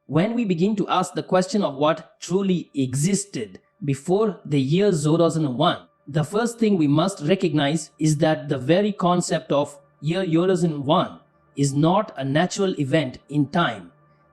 When we begin to ask the question of what truly existed before the year 2001, the first thing we must recognize is that the very concept of year 2001 is not a natural event in time,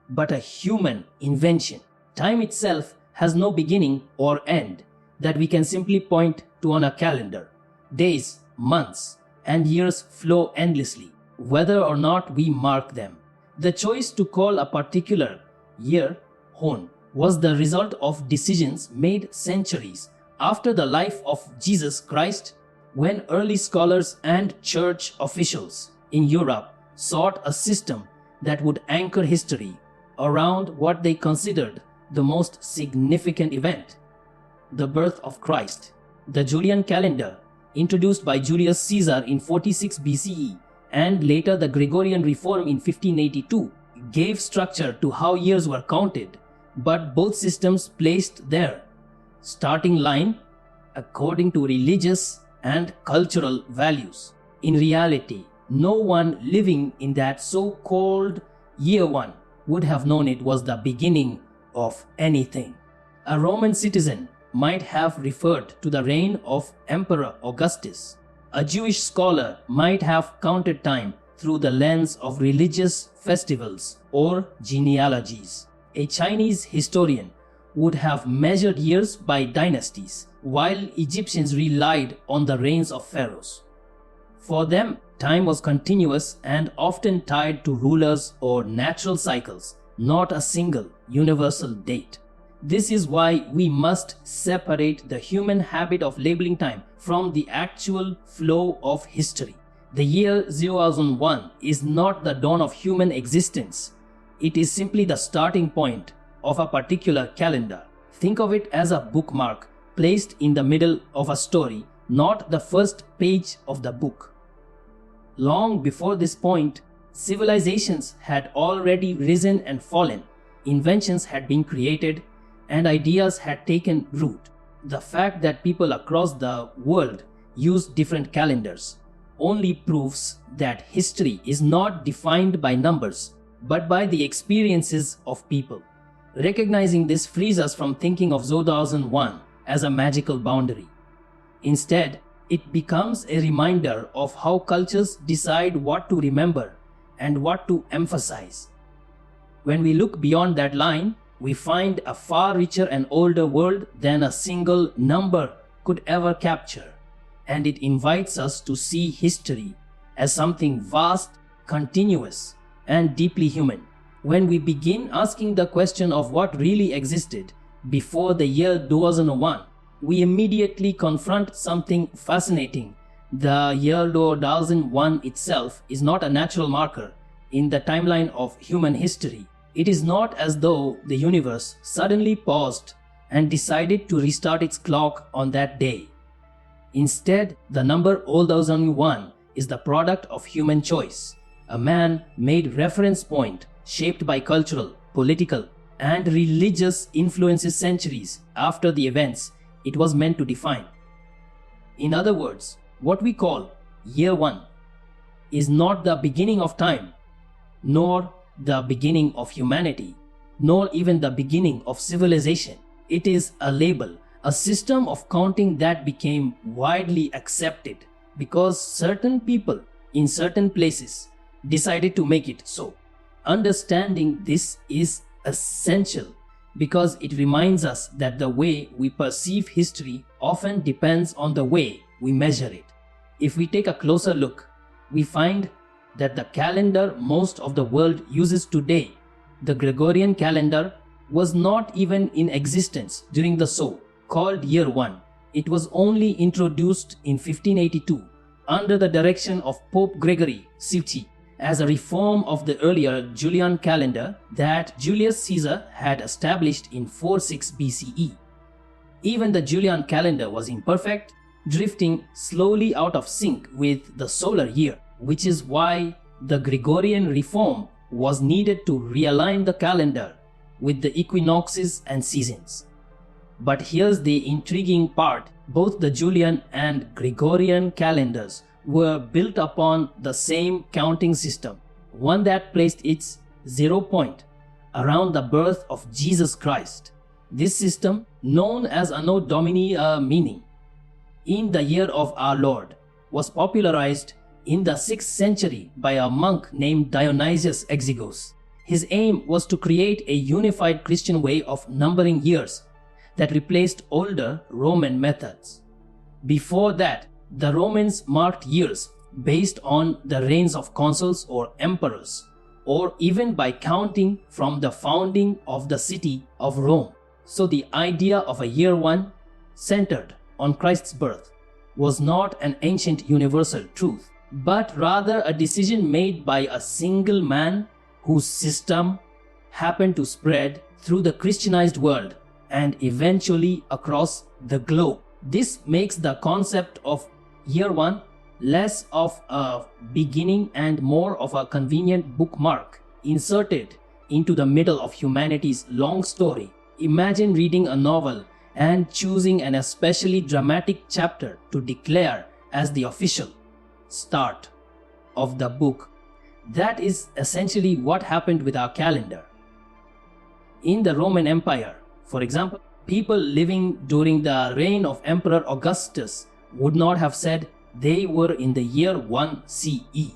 but a human invention. Time itself has no beginning or end that we can simply point to on a calendar. Days, months, and years flow endlessly, whether or not we mark them. The choice to call a particular year Hon was the result of decisions made centuries after the life of Jesus Christ, when early scholars and church officials in Europe sought a system that would anchor history around what they considered the most significant event, the birth of Christ. The Julian calendar, introduced by Julius Caesar in 46 BCE and later the Gregorian reform in 1582, gave structure to how years were counted, but both systems placed their starting line according to religious and cultural values. In reality, no one living in that so-called year one would have known it was the beginning of anything. A Roman citizen might have referred to the reign of Emperor Augustus. A Jewish scholar might have counted time through the lens of religious festivals or genealogies. A Chinese historian would have measured years by dynasties, while Egyptians relied on the reigns of pharaohs. For them, time was continuous and often tied to rulers or natural cycles, not a single universal date. This is why we must separate the human habit of labeling time from the actual flow of history. The year 2001 is not the dawn of human existence. It is simply the starting point of a particular calendar. Think of it as a bookmark placed in the middle of a story, not the first page of the book. Long before this point, civilizations had already risen and fallen, inventions had been created, and ideas had taken root. The fact that people across the world use different calendars only proves that history is not defined by numbers, but by the experiences of people. Recognizing this frees us from thinking of 2001 as a magical boundary. Instead, it becomes a reminder of how cultures decide what to remember and what to emphasize. When we look beyond that line, we find a far richer and older world than a single number could ever capture, and it invites us to see history as something vast, continuous, and deeply human. When we begin asking the question of what really existed before the year 2001, we immediately confront something fascinating. The year 2001 itself is not a natural marker in the timeline of human history. It is not as though the universe suddenly paused and decided to restart its clock on that day. Instead, the number 2001 is the product of human choice, a man-made reference point shaped by cultural, political, and religious influences centuries after the events it was meant to define. In other words, what we call year one is not the beginning of time, nor the beginning of humanity, nor even the beginning of civilization. It is a label, a system of counting that became widely accepted because certain people in certain places decided to make it so. Understanding this is essential because it reminds us that the way we perceive history often depends on the way we measure it. If we take a closer look, we find that the calendar most of the world uses today, the Gregorian calendar, was not even in existence during the so-called year one. It was only introduced in 1582 under the direction of Pope Gregory XI as a reform of the earlier Julian calendar that Julius Caesar had established in 46 BCE. Even the Julian calendar was imperfect, drifting slowly out of sync with the solar year, which is why the Gregorian reform was needed to realign the calendar with the equinoxes and seasons. But here's the intriguing part: both the Julian and Gregorian calendars were built upon the same counting system, one that placed its 0 point around the birth of Jesus Christ. This system, known as Anno Domini, meaning in the year of our Lord, was popularized in the 6th century by a monk named Dionysius Exiguus. His aim was to create a unified Christian way of numbering years that replaced older Roman methods. Before that, the Romans marked years based on the reigns of consuls or emperors, or even by counting from the founding of the city of Rome. So the idea of a year one centered on Christ's birth was not an ancient universal truth, but rather a decision made by a single man whose system happened to spread through the Christianized world and eventually across the globe. This makes the concept of year one less of a beginning and more of a convenient bookmark inserted into the middle of humanity's long story. Imagine reading a novel and choosing an especially dramatic chapter to declare as the official start of the book. That is essentially what happened with our calendar. In the Roman Empire, for example, people living during the reign of Emperor Augustus would not have said they were in the year 1 CE.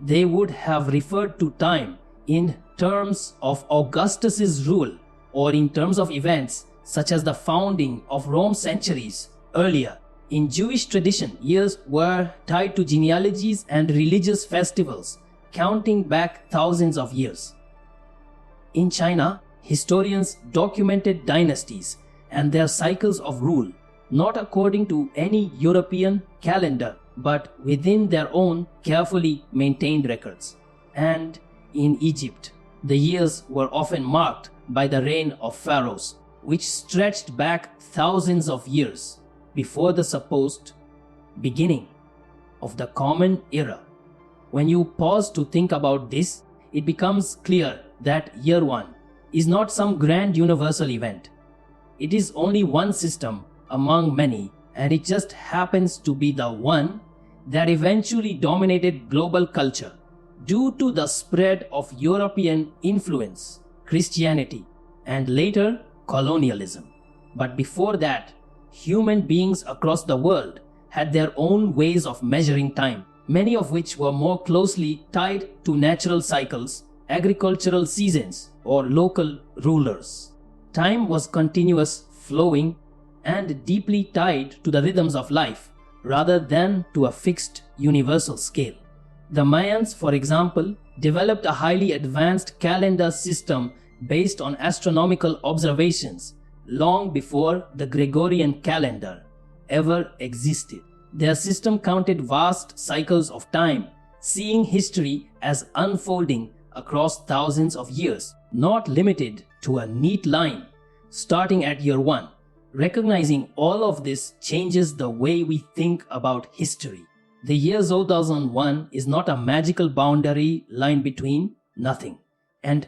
They would have referred to time in terms of Augustus's rule or in terms of events such as the founding of Rome centuries earlier. In Jewish tradition, years were tied to genealogies and religious festivals, counting back thousands of years. In China, historians documented dynasties and their cycles of rule, not according to any European calendar, but within their own carefully maintained records. And in Egypt, the years were often marked by the reign of pharaohs, which stretched back thousands of years before the supposed beginning of the Common Era. When you pause to think about this, it becomes clear that year one is not some grand universal event. It is only one system among many, and it just happens to be the one that eventually dominated global culture due to the spread of European influence, Christianity, and later colonialism. But before that, human beings across the world had their own ways of measuring time, many of which were more closely tied to natural cycles, agricultural seasons, or local rulers. Time was continuous, flowing, and deeply tied to the rhythms of life, rather than to a fixed universal scale. The Mayans, for example, developed a highly advanced calendar system based on astronomical observations long before the Gregorian calendar ever existed. Their system counted vast cycles of time, seeing history as unfolding across thousands of years, not limited to a neat line starting at year one. Recognizing all of this changes the way we think about history. The year 2001 is not a magical boundary line between nothing and